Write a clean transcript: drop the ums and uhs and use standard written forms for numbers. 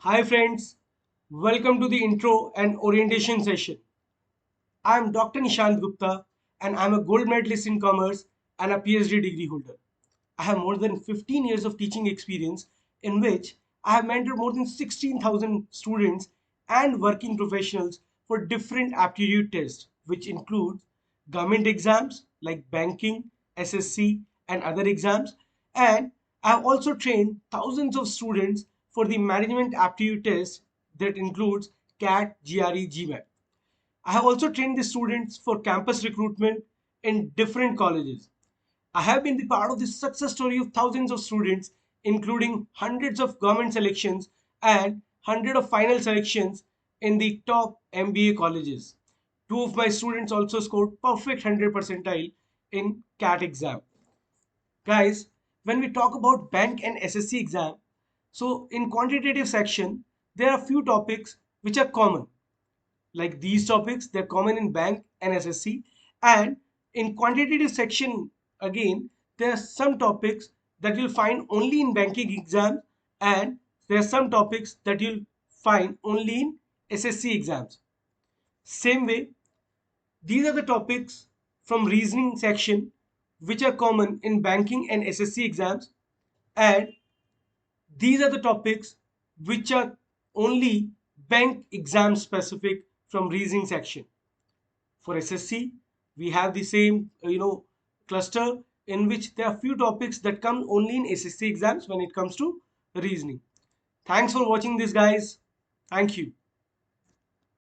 Hi friends, welcome to the intro and orientation session. I am Dr. Nishant Gupta and I am a gold medalist in commerce and a PhD degree holder. I have more than 15 years of teaching experience in which I have mentored more than 16,000 students and working professionals for different aptitude tests which include government exams like banking, SSC and other exams, and I have also trained thousands of students for the management aptitude test that includes CAT, GRE, GMAT. I have also trained the students for campus recruitment in different colleges. I have been the part of the success story of thousands of students, including hundreds of government selections and hundreds of final selections in the top MBA colleges. Two of my students also scored perfect 100 percentile in CAT exam. Guys, when we talk about bank and SSC exam, so in quantitative section, there are few topics which are common. Like these topics, they're common in bank and SSC. And in quantitative section, again, there are some topics that you'll find only in banking exams, and there are some topics that you'll find only in SSC exams. Same way, these are the topics from reasoning section which are common in banking and SSC exams, and these are the topics which are only bank exam specific from reasoning section. For SSC, we have the same cluster in which there are few topics that come only in SSC exams when it comes to reasoning. Thanks for watching this, guys. Thank you.